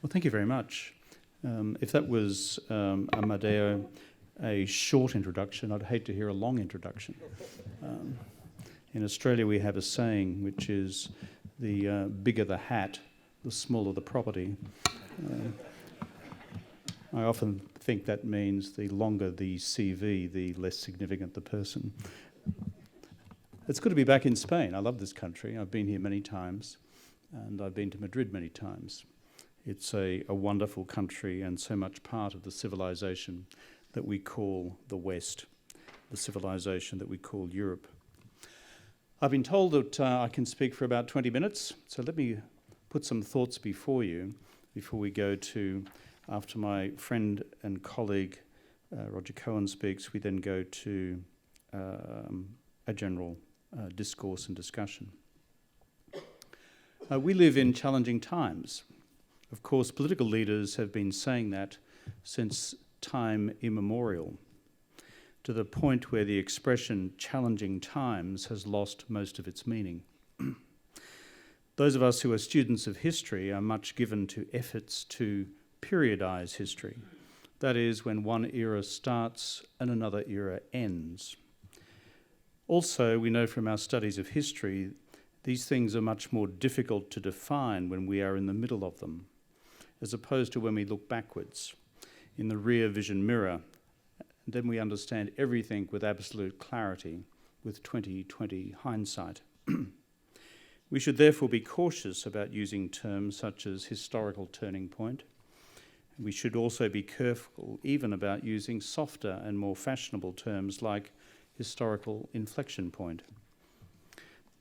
Well, thank you very much. If that was, Amadeo, a short introduction, I'd hate to hear a long introduction. In Australia, we have a saying, which is the bigger the hat, the smaller the property. I often think that means the longer the CV, the less significant the person. It's good to be back in Spain. I love this country. I've been here many times, and I've been to Madrid many times. It's a wonderful country and so much part of the civilization that we call the West, the civilization that we call Europe. I've been told that I can speak for about 20 minutes, so let me put some thoughts before you before we go to, after my friend and colleague Roger Cohen speaks, we then go to a general discourse and discussion. We live in challenging times. Of course, political leaders have been saying that since time immemorial, to the point where the expression challenging times has lost most of its meaning. Those of us who are students of history are much given to efforts to periodize history. That is, when one era starts and another era ends. Also, we know from our studies of history, these things are much more difficult to define when we are in the middle of them, as opposed to when we look backwards in the rear vision mirror. Then we understand everything with absolute clarity, with 20/20 hindsight. We should therefore be cautious about using terms such as historical turning point. We should also be careful even about using softer and more fashionable terms like historical inflection point.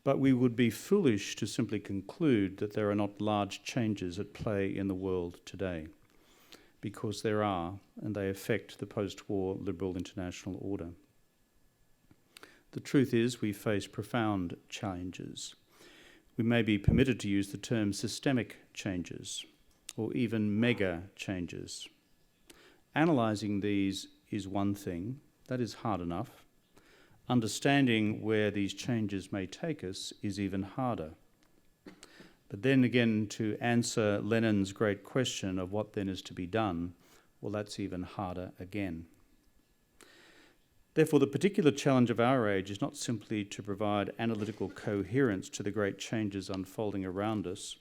But we would be foolish to simply conclude that there are not large changes at play in the world today, because there are, and they affect the post-war liberal international order. The truth is we face profound changes. We may be permitted to use the term systemic changes, or even mega changes. Analysing these is one thing, that is hard enough. Understanding where these changes may take us is even harder. But then again, to answer Lenin's great question of what then is to be done, well, that's even harder again. Therefore, the particular challenge of our age is not simply to provide analytical coherence to the great changes unfolding around us,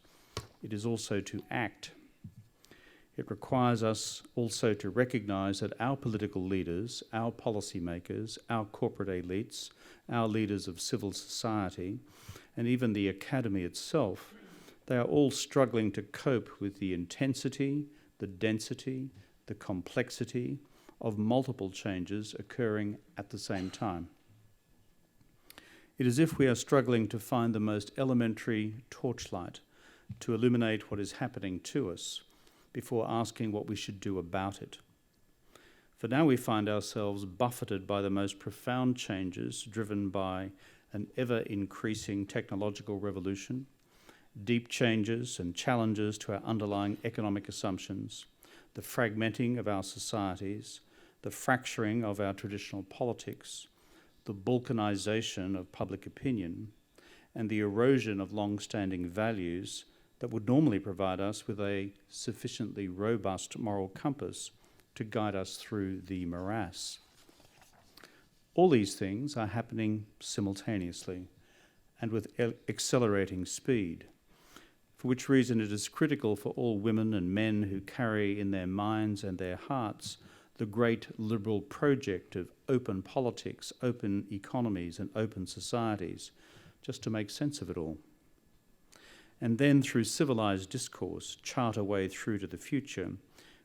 it is also to act. It requires us also to recognise that our political leaders, our policymakers, our corporate elites, our leaders of civil society, and even the academy itself, they are all struggling to cope with the intensity, the density, the complexity of multiple changes occurring at the same time. It is as if we are struggling to find the most elementary torchlight to illuminate what is happening to us before asking what we should do about it. For now we find ourselves buffeted by the most profound changes driven by an ever-increasing technological revolution, deep changes and challenges to our underlying economic assumptions, the fragmenting of our societies, the fracturing of our traditional politics, the balkanization of public opinion, and the erosion of long-standing values that would normally provide us with a sufficiently robust moral compass to guide us through the morass. All these things are happening simultaneously and with accelerating speed, for which reason it is critical for all women and men who carry in their minds and their hearts the great liberal project of open politics, open economies, and open societies, just to make sense of it all. And then through civilized discourse, chart a way through to the future,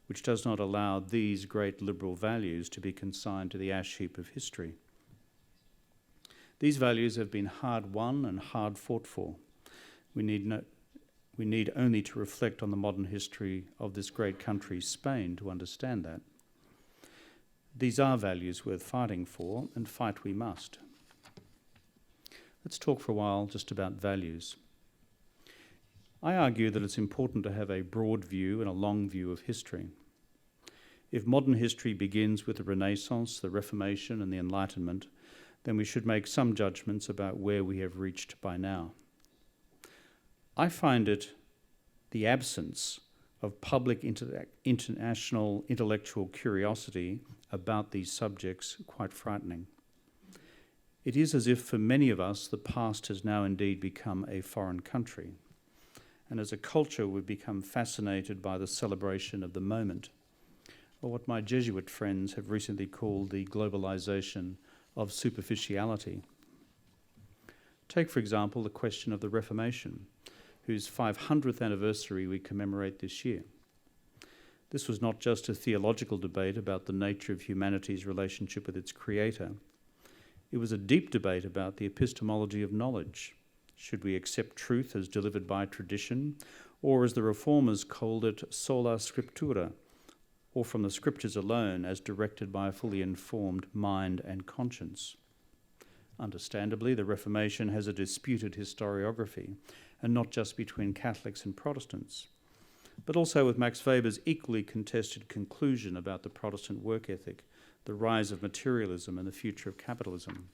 which does not allow these great liberal values to be consigned to the ash heap of history. These values have been hard won and hard fought for. We need only to reflect on the modern history of this great country, Spain, to understand that. These are values worth fighting for, and fight we must. Let's talk for a while just about values. I argue that it's important to have a broad view and a long view of history. If modern history begins with the Renaissance, the Reformation, and the Enlightenment, then we should make some judgments about where we have reached by now. I find it the absence of public international intellectual curiosity about these subjects quite frightening. It is as if for many of us the past has now indeed become a foreign country, and as a culture we've become fascinated by the celebration of the moment, or what my Jesuit friends have recently called the globalization of superficiality. Take, for example, the question of the Reformation, whose 500th anniversary we commemorate this year. This was not just a theological debate about the nature of humanity's relationship with its creator. It was a deep debate about the epistemology of knowledge. Should we accept truth as delivered by tradition, or as the Reformers called it, sola scriptura, or from the scriptures alone as directed by a fully informed mind and conscience? Understandably, the Reformation has a disputed historiography, and not just between Catholics and Protestants, but also with Max Weber's equally contested conclusion about the Protestant work ethic, the rise of materialism and the future of capitalism.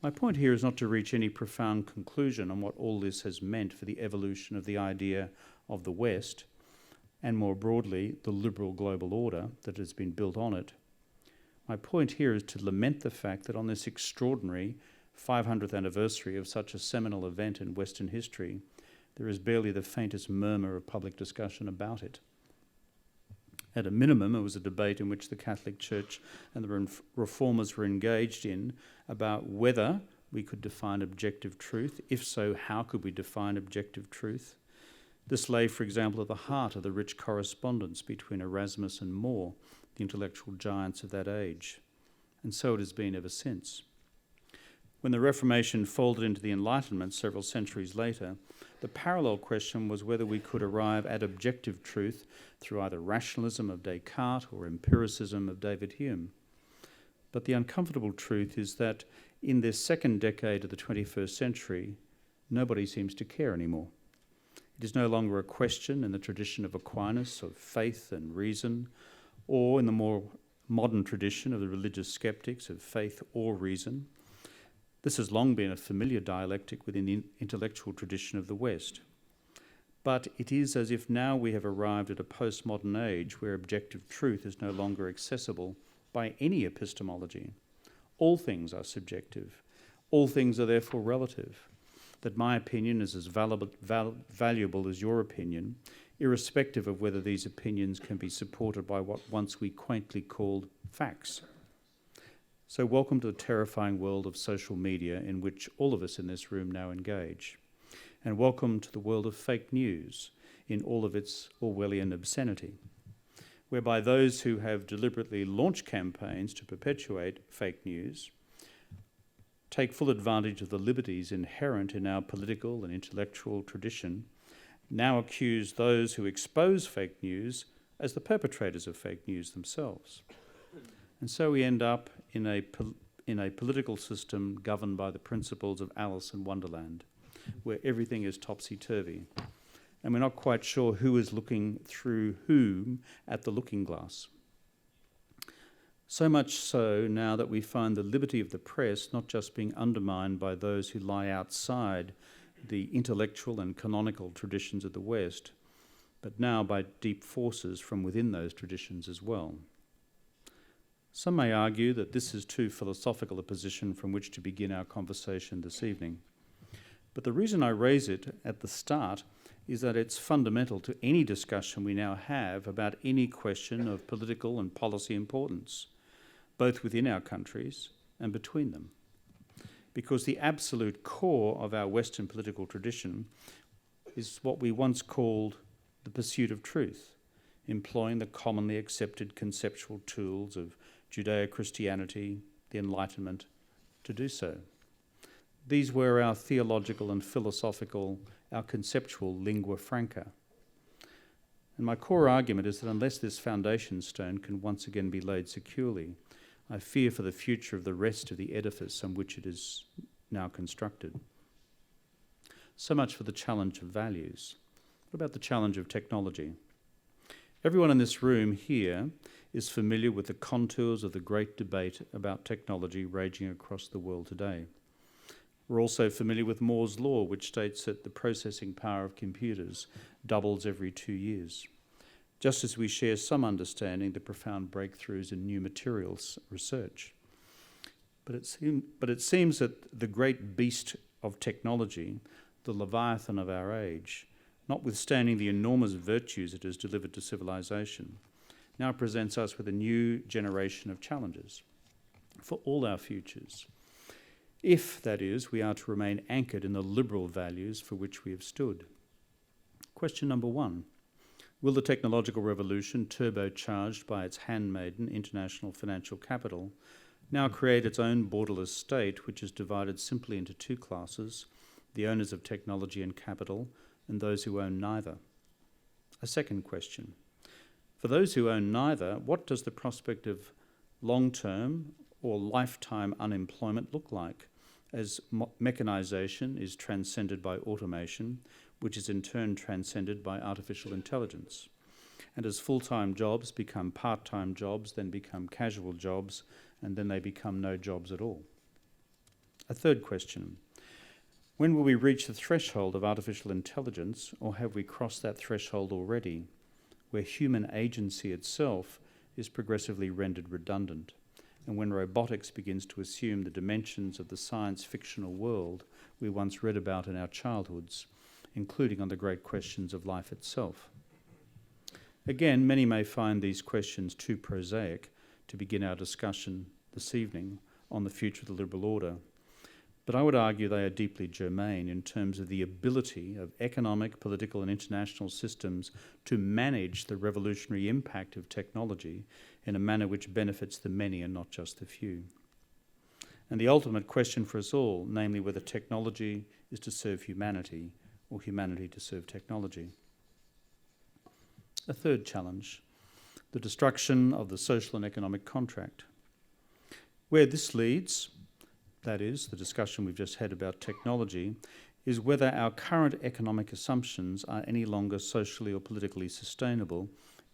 My point here is not to reach any profound conclusion on what all this has meant for the evolution of the idea of the West, and more broadly, the liberal global order that has been built on it. My point here is to lament the fact that on this extraordinary 500th anniversary of such a seminal event in Western history, there is barely the faintest murmur of public discussion about it. At a minimum, it was a debate in which the Catholic Church and the Reformers were engaged in about whether we could define objective truth. If so, how could we define objective truth? This lay, for example, at the heart of the rich correspondence between Erasmus and More, the intellectual giants of that age. And so it has been ever since. When the Reformation folded into the Enlightenment several centuries later, the parallel question was whether we could arrive at objective truth through either rationalism of Descartes or empiricism of David Hume. But the uncomfortable truth is that in this second decade of the 21st century, nobody seems to care anymore. It is no longer a question in the tradition of Aquinas of faith and reason, or in the more modern tradition of the religious skeptics of faith or reason. This has long been a familiar dialectic within the intellectual tradition of the West. But it is as if now we have arrived at a postmodern age where objective truth is no longer accessible by any epistemology. All things are subjective. All things are therefore relative. That my opinion is as valuable as your opinion, irrespective of whether these opinions can be supported by what once we quaintly called facts. So welcome to the terrifying world of social media in which all of us in this room now engage. And welcome to the world of fake news in all of its Orwellian obscenity, whereby those who have deliberately launched campaigns to perpetuate fake news take full advantage of the liberties inherent in our political and intellectual tradition, now accuse those who expose fake news as the perpetrators of fake news themselves. And so we end up in a political system governed by the principles of Alice in Wonderland, where everything is topsy-turvy. And we're not quite sure who is looking through whom at the looking glass. So much so now that we find the liberty of the press not just being undermined by those who lie outside the intellectual and canonical traditions of the West, but now by deep forces from within those traditions as well. Some may argue that this is too philosophical a position from which to begin our conversation this evening. But the reason I raise it at the start is that it's fundamental to any discussion we now have about any question of political and policy importance, both within our countries and between them. Because the absolute core of our Western political tradition is what we once called the pursuit of truth, employing the commonly accepted conceptual tools of Judeo-Christianity, the Enlightenment, to do so. These were our theological and philosophical, our conceptual lingua franca. And my core argument is that unless this foundation stone can once again be laid securely, I fear for the future of the rest of the edifice on which it is now constructed. So much for the challenge of values. What about the challenge of technology? Everyone in this room here is familiar with the contours of the great debate about technology raging across the world today. We're also familiar with Moore's law, which states that the processing power of computers doubles every 2 years. Just as we share some understanding of the profound breakthroughs in new materials research. But it seems that the great beast of technology, the leviathan of our age, notwithstanding the enormous virtues it has delivered to civilization, now presents us with a new generation of challenges for all our futures. If, that is, we are to remain anchored in the liberal values for which we have stood. Question number 1. Will the technological revolution, turbocharged by its handmaiden international financial capital, now create its own borderless state which is divided simply into 2 classes, the owners of technology and capital and those who own neither? A second question. For those who own neither, what does the prospect of long-term or lifetime unemployment look like as mechanisation is transcended by automation, which is in turn transcended by artificial intelligence, and as full-time jobs become part-time jobs, then become casual jobs, and then they become no jobs at all? A third question. When will we reach the threshold of artificial intelligence, or have we crossed that threshold already, where human agency itself is progressively rendered redundant, and when robotics begins to assume the dimensions of the science-fictional world we once read about in our childhoods, including on the great questions of life itself? Again, many may find these questions too prosaic to begin our discussion this evening on the future of the liberal order, but I would argue they are deeply germane in terms of the ability of economic, political and international systems to manage the revolutionary impact of technology in a manner which benefits the many and not just the few. And the ultimate question for us all, namely whether technology is to serve humanity or humanity to serve technology. A third challenge, the destruction of the social and economic contract. Where this leads, that is, the discussion we've just had about technology, is whether our current economic assumptions are any longer socially or politically sustainable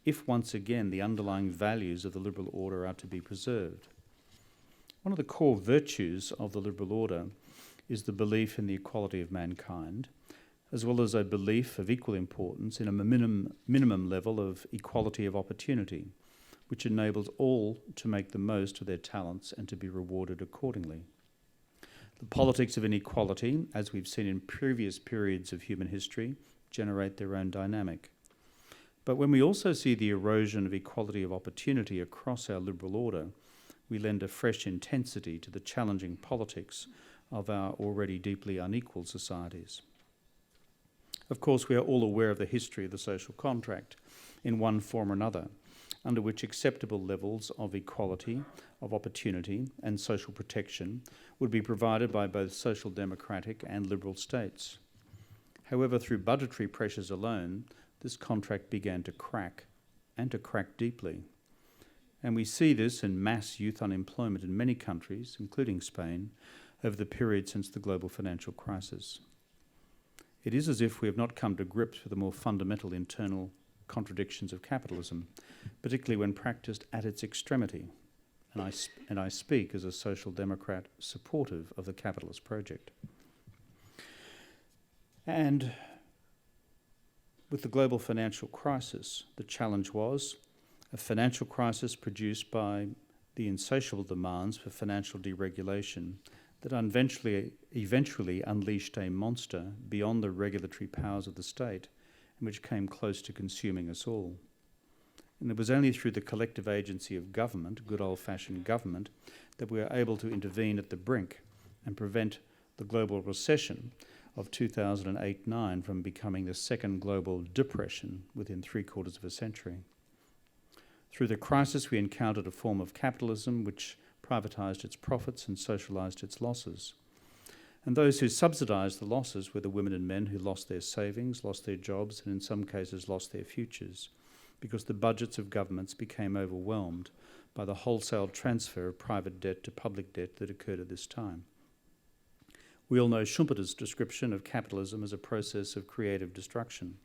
if once again the underlying values of the liberal order are to be preserved. One of the core virtues of the liberal order is the belief in the equality of mankind, as well as a belief of equal importance in a minimum level of equality of opportunity, which enables all to make the most of their talents and to be rewarded accordingly. The politics of inequality, as we've seen in previous periods of human history, generate their own dynamic. But when we also see the erosion of equality of opportunity across our liberal order, we lend a fresh intensity to the challenging politics of our already deeply unequal societies. Of course, we are all aware of the history of the social contract in one form or another, under which acceptable levels of equality, of opportunity and social protection would be provided by both social democratic and liberal states. However, through budgetary pressures alone, this contract began to crack, and to crack deeply. And we see this in mass youth unemployment in many countries, including Spain, over the period since the global financial crisis. It is as if we have not come to grips with the more fundamental internal contradictions of capitalism, particularly when practiced at its extremity. And I speak as a social democrat supportive of the capitalist project. And with the global financial crisis, the challenge was a financial crisis produced by the insatiable demands for financial deregulation that eventually unleashed a monster beyond the regulatory powers of the state, and which came close to consuming us all. And it was only through the collective agency of government, good old-fashioned government, that we were able to intervene at the brink and prevent the global recession of 2008-9 from becoming the second global depression within 3/4 of a century. Through the crisis, we encountered a form of capitalism which privatised its profits and socialised its losses. And those who subsidised the losses were the women and men who lost their savings, lost their jobs, and in some cases lost their futures, because the budgets of governments became overwhelmed by the wholesale transfer of private debt to public debt that occurred at this time. We all know Schumpeter's description of capitalism as a process of creative destruction.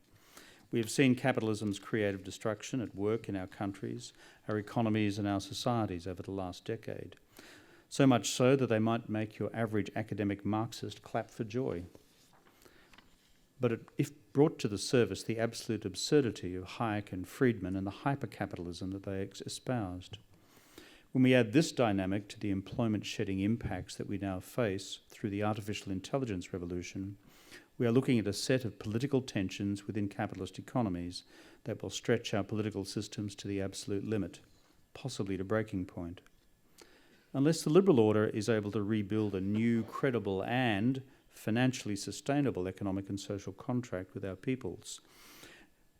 We have seen capitalism's creative destruction at work in our countries, our economies and our societies over the last decade. so much so that they might make your average academic Marxist clap for joy. But if brought to the surface, the absolute absurdity of Hayek and Friedman and the hyper-capitalism that they espoused. When we add this dynamic to the employment-shedding impacts that we now face through the artificial intelligence revolution, we are looking at a set of political tensions within capitalist economies that will stretch our political systems to the absolute limit, possibly to breaking point. Unless the liberal order is able to rebuild a new, credible and financially sustainable economic and social contract with our peoples,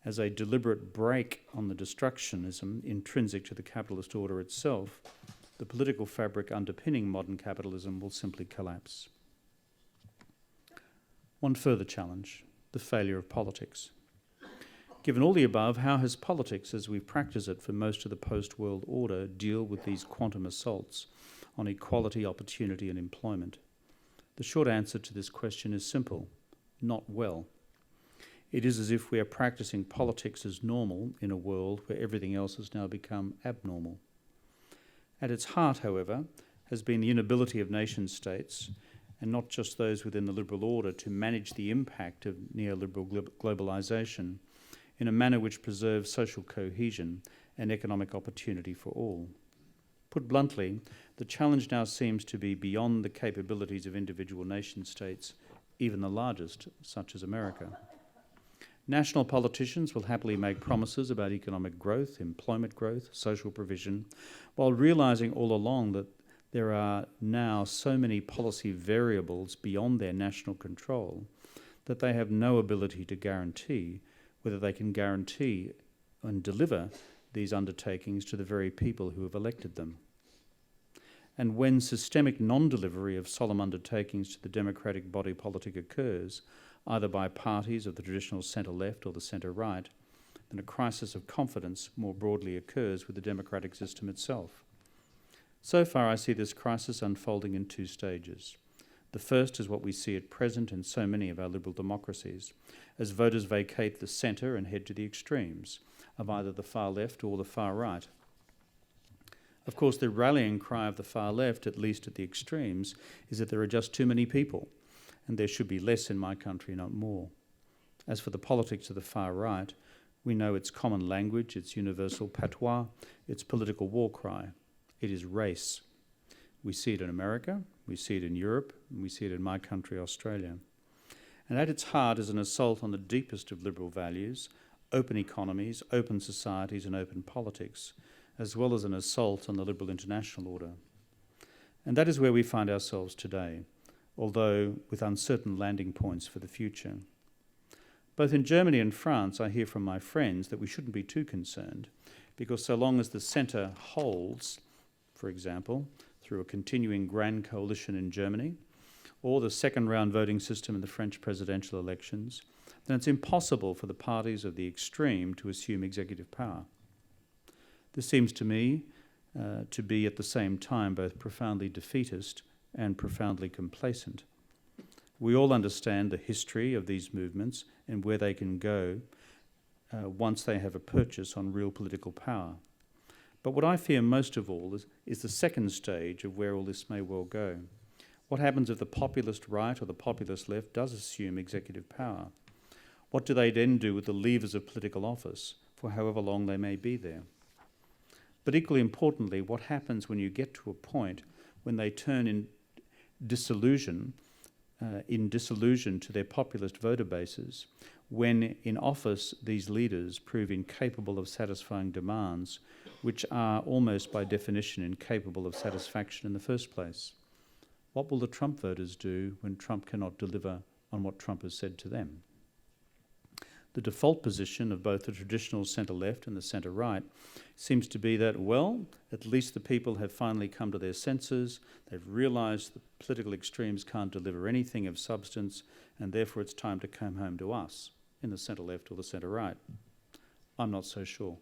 as a deliberate break on the destructionism intrinsic to the capitalist order itself, the political fabric underpinning modern capitalism will simply collapse. One further challenge, the failure of politics. Given all the above, how has politics, as we practice it for most of the post-world order, deal with these quantum assaults on equality, opportunity and employment? The short answer to this question is simple: not well. It is as if we are practicing politics as normal in a world where everything else has now become abnormal. At its heart, however, has been the inability of nation-states, and not just those within the liberal order, to manage the impact of neoliberal globalisation in a manner which preserves social cohesion and economic opportunity for all. Put bluntly, the challenge now seems to be beyond the capabilities of individual nation-states, even the largest, such as America. National politicians will happily make promises about economic growth, employment growth, social provision, while realising all along that there are now so many policy variables beyond their national control that they have no ability to guarantee whether they can guarantee and deliver these undertakings to the very people who have elected them. And when systemic non-delivery of solemn undertakings to the democratic body politic occurs, either by parties of the traditional centre-left or the centre-right, then a crisis of confidence more broadly occurs with the democratic system itself. So far, I see this crisis unfolding in two stages. The first is what we see at present in so many of our liberal democracies, as voters vacate the centre and head to the extremes of either the far left or the far right. Of course, the rallying cry of the far left, at least at the extremes, is that there are just too many people, and there should be less in my country, not more. As for the politics of the far right, we know its common language, its universal patois, its political war cry. It is race. We see it in America, we see it in Europe, and we see it in my country, Australia. And at its heart is an assault on the deepest of liberal values, open economies, open societies, and open politics, as well as an assault on the liberal international order. And that is where we find ourselves today, although with uncertain landing points for the future. Both in Germany and France, I hear from my friends that we shouldn't be too concerned, because so long as the centre holds, for example, through a continuing grand coalition in Germany, or the second-round voting system in the French presidential elections, then it's impossible for the parties of the extreme to assume executive power. This seems to me to be at the same time both profoundly defeatist and profoundly complacent. We all understand the history of these movements and where they can go once they have a purchase on real political power. But what I fear most of all is the second stage of where all this may well go. What happens if the populist right or the populist left does assume executive power? What do they then do with the levers of political office for however long they may be there? But equally importantly, what happens when you get to a point when they turn in disillusion to their populist voter bases, when in office these leaders prove incapable of satisfying demands which are almost by definition incapable of satisfaction in the first place? What will the Trump voters do when Trump cannot deliver on what Trump has said to them? The default position of both the traditional centre-left and the centre-right seems to be that, well, at least the people have finally come to their senses, they've realised the political extremes can't deliver anything of substance, and therefore it's time to come home to us, in the centre-left or the centre-right. I'm not so sure.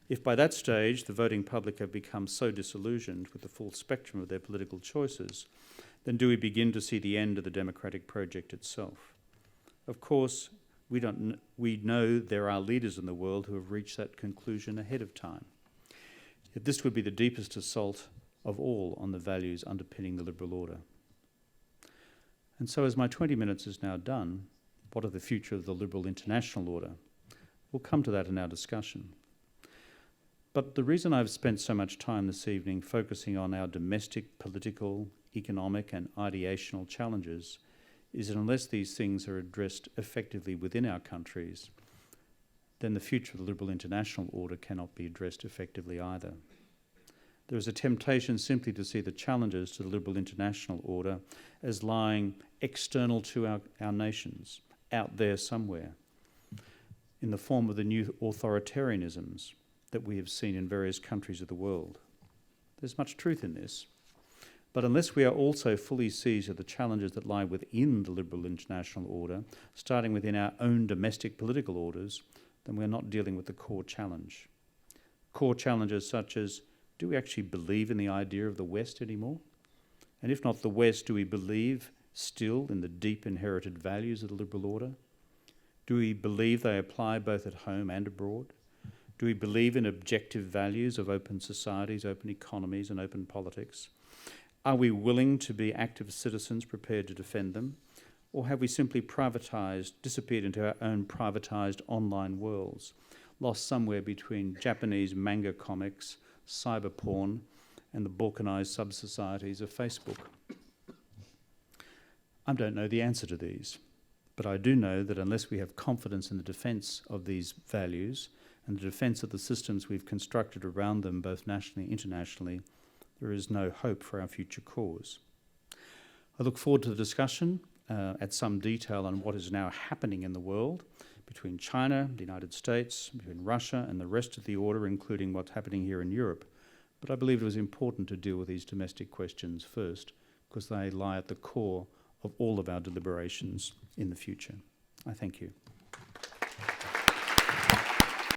If by that stage the voting public have become so disillusioned with the full spectrum of their political choices, then do we begin to see the end of the democratic project itself? Of course, we know there are leaders in the world who have reached that conclusion ahead of time. Yet this would be the deepest assault of all on the values underpinning the liberal order. And so as my 20 minutes is now done, what of the future of the liberal international order? We'll come to that in our discussion. But the reason I've spent so much time this evening focusing on our domestic, political, economic and ideational challenges is that unless these things are addressed effectively within our countries, then the future of the liberal international order cannot be addressed effectively either. There is a temptation simply to see the challenges to the liberal international order as lying external to our nations, out there somewhere, in the form of the new authoritarianisms that we have seen in various countries of the world. There's much truth in this, but unless we are also fully seized of the challenges that lie within the liberal international order, starting within our own domestic political orders, then we're not dealing with the core challenge. Core challenges such as, do we actually believe in the idea of the West anymore? And if not the West, do we believe still in the deep inherited values of the liberal order? Do we believe they apply both at home and abroad? Do we believe in objective values of open societies, open economies and open politics? Are we willing to be active citizens prepared to defend them? Or have we simply privatised, disappeared into our own privatised online worlds, lost somewhere between Japanese manga comics, cyber porn, and the balkanised sub-societies of Facebook? I don't know the answer to these, but I do know that unless we have confidence in the defence of these values and the defence of the systems we've constructed around them, both nationally and internationally, there is no hope for our future cause. I look forward to the discussion at some detail on what is now happening in the world between China, the United States, between Russia and the rest of the order, including what's happening here in Europe. But I believe it was important to deal with these domestic questions first, because they lie at the core of all of our deliberations in the future. I thank you.